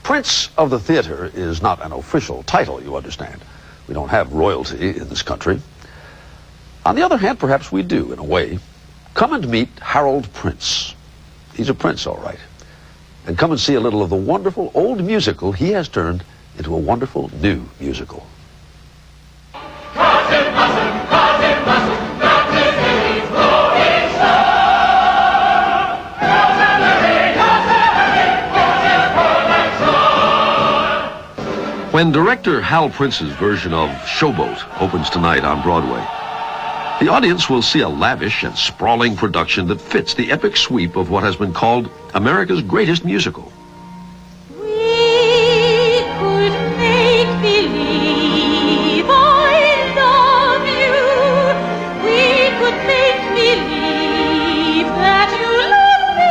Prince of the Theater is not an official title, you understand. We don't have royalty in this country. On the other hand, perhaps we do, in a way. Come and meet Harold Prince. He's a prince, all right. And come and see a little of the wonderful old musical he has turned into a wonderful new musical. When director Hal Prince's version of Showboat opens tonight on Broadway, the audience will see a lavish and sprawling production that fits the epic sweep of what has been called America's greatest musical. We could make believe I love you. We could make believe that you love me.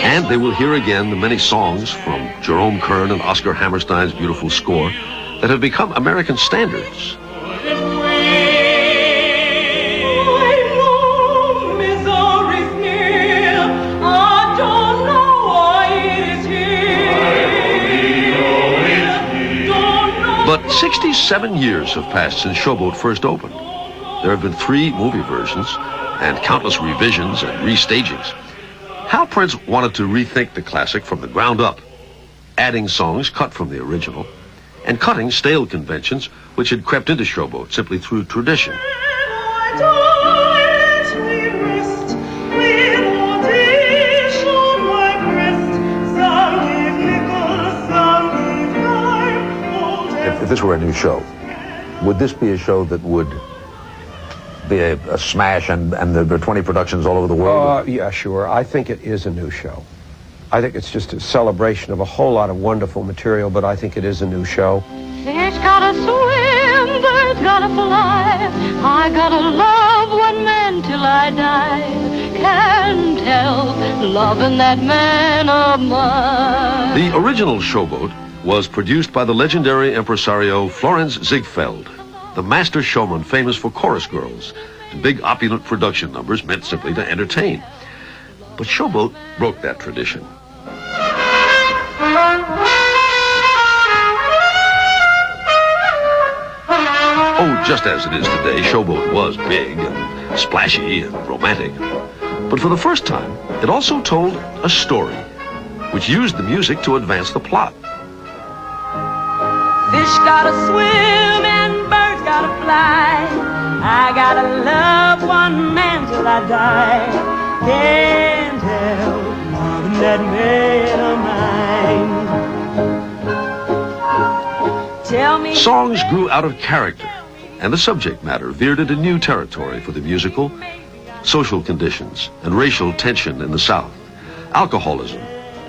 And they will hear again the many songs from Jerome Kern and Oscar Hammerstein's beautiful score that have become American standards. But 67 years have passed since Showboat first opened. There have been 3 movie versions and countless revisions and restagings. Hal Prince wanted to rethink the classic from the ground up, adding songs cut from the original and cutting stale conventions which had crept into Showboat simply through tradition. If this were a new show, would this be a show that would be a smash and there are 20 productions all over the world? Yeah, sure. I think it is a new show. I think it's just a celebration of a whole lot of wonderful material, but I think it is a new show. Fish gotta swim, birds gotta fly. I gotta love one man till I die. Can't help loving that man of mine. The original Showboat was produced by the legendary impresario Florenz Ziegfeld, the master showman famous for chorus girls and big opulent production numbers meant simply to entertain. But Showboat broke that tradition. Oh, just as it is today, Showboat was big and splashy and romantic. But for the first time, it also told a story, which used the music to advance the plot. Fish gotta swim and birds gotta fly. I gotta love one man till I die. Can't help loving that man of mine. Tell me. Songs grew out of character, and the subject matter veered into new territory for the musical: social conditions and racial tension in the South, alcoholism,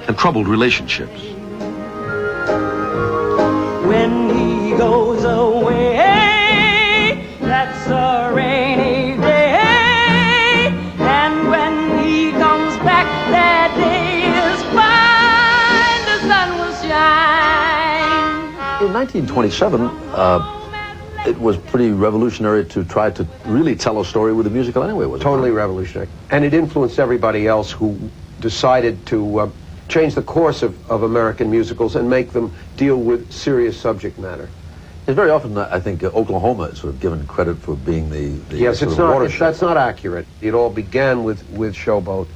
and troubled relationships. When he goes away, that's a rainy day. And when he comes back, that day is fine, the sun will shine. In 1927, it was pretty revolutionary to try to really tell a story with a musical anyway, wasn't it? Totally revolutionary. And it influenced everybody else who decided to change the course of American musicals and make them deal with serious subject matter. It's very often, I think, Oklahoma is sort of given credit for being the yes, sort it's of not. watershed. That's not accurate. It all began with Showboat,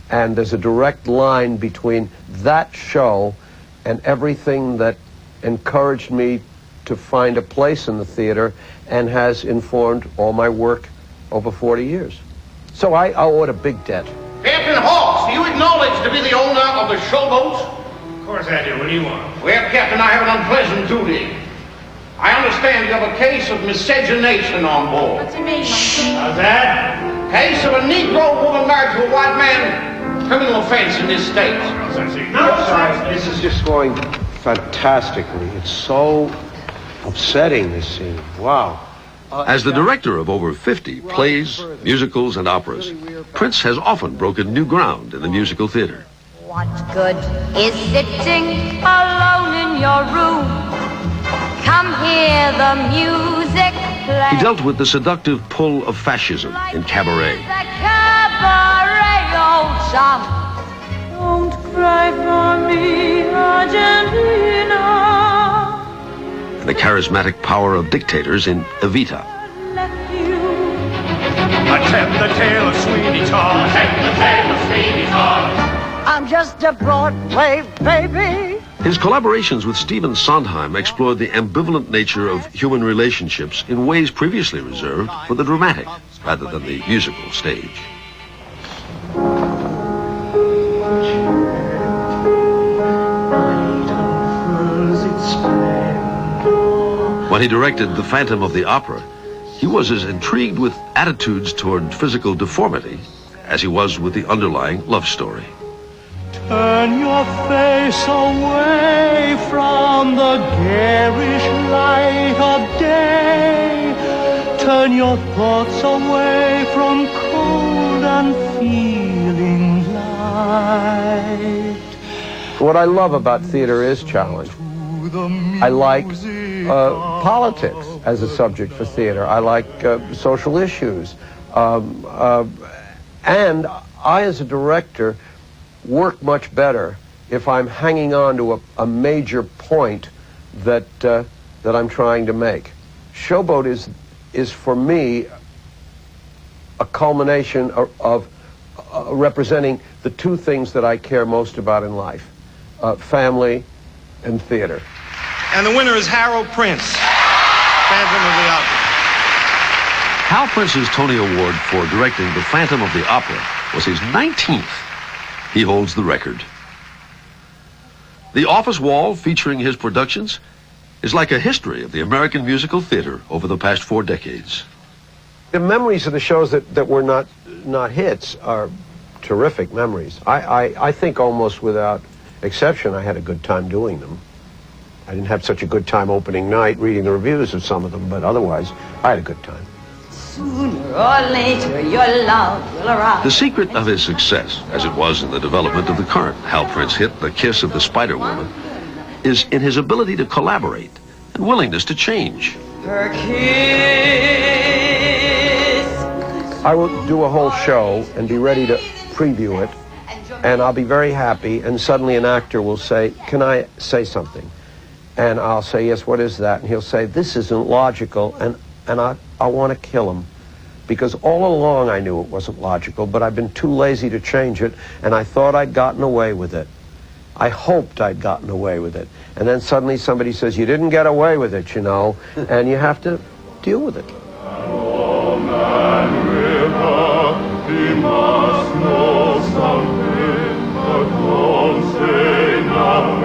and there's a direct line between that show and everything that encouraged me to find a place in the theater and has informed all my work over 40 years. So I owe it a big debt. Captain Hawks, do you acknowledge to be the owner of the Showboat? Of course I do. What do you want? Well, Captain, I have an unpleasant duty. I understand you have a case of miscegenation on board. What's your name, Uncle? How's that? Case of a Negro woman married to a white man. Criminal offense in this state. This is just going fantastically. It's so upsetting, this scene. Wow. As the director of over 50 plays, musicals, and operas, Prince has often broken new ground in the musical theater. What good is sitting alone in your room? Come hear the music play. He dealt with the seductive pull of fascism in Cabaret. The cabaret, old chum. Don't cry for me, Argentina. And the charismatic power of dictators in Evita. Attend the tale of Sweeney Todd. Attend the tale of Sweeney Todd. I'm just a Broadway baby. His collaborations with Stephen Sondheim explored the ambivalent nature of human relationships in ways previously reserved for the dramatic rather than the musical stage. When he directed The Phantom of the Opera, he was as intrigued with attitudes toward physical deformity as he was with the underlying love story. Turn your face away from the garish light of day. Turn your thoughts away from cold, unfeeling light. What I love about theater is challenge. I like politics as a subject for theater. I like social issues. And I, as a director, work much better if I'm hanging on to a major point that I'm trying to make. Showboat is for me a culmination of representing the two things that I care most about in life, family and theater. And the winner is Hal Prince, Phantom of the Opera. Hal Prince's Tony Award for directing The Phantom of the Opera was his 19th. He holds the record. The office wall featuring his productions is like a history of the American musical theater over the past 4 decades. The memories of the shows that were not hits are terrific memories. I think almost without exception I had a good time doing them. I didn't have such a good time opening night reading the reviews of some of them, but otherwise I had a good time. Sooner or later, your love will arrive. The secret of his success, as it was in the development of the current Hal Prince hit, The Kiss of the Spider Woman, is in his ability to collaborate and willingness to change. Her kiss. I will do a whole show and be ready to preview it, and I'll be very happy, and suddenly an actor will say, "Can I say something?" And I'll say, "Yes, what is that?" And he'll say, "This isn't logical," and I want to kill him. Because all along I knew it wasn't logical, but I've been too lazy to change it, and I thought I'd gotten away with it. I hoped I'd gotten away with it. And then suddenly somebody says, "You didn't get away with it, you know," and you have to deal with it. Oh, man river, he must know something, but don't say nothing.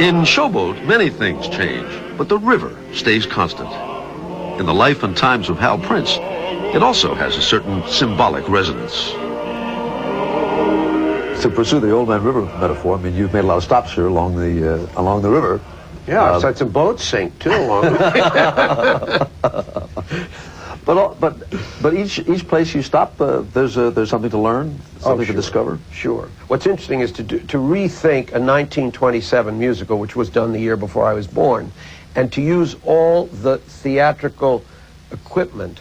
In Showboat, many things change, but the river stays constant. In the life and times of Hal Prince, it also has a certain symbolic resonance. To pursue the Old Man River metaphor, I mean, you've made a lot of stops here along the river. Yeah, I've had some boats sink too along the way. But each place you stop, there's something to learn, something to discover. Sure. What's interesting is to rethink a 1927 musical, which was done the year before I was born, and to use all the theatrical equipment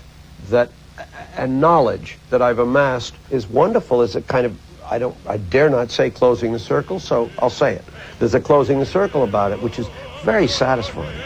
and knowledge that I've amassed is wonderful. As a kind of, I dare not say closing the circle, so I'll say it. There's a closing the circle about it, which is very satisfying.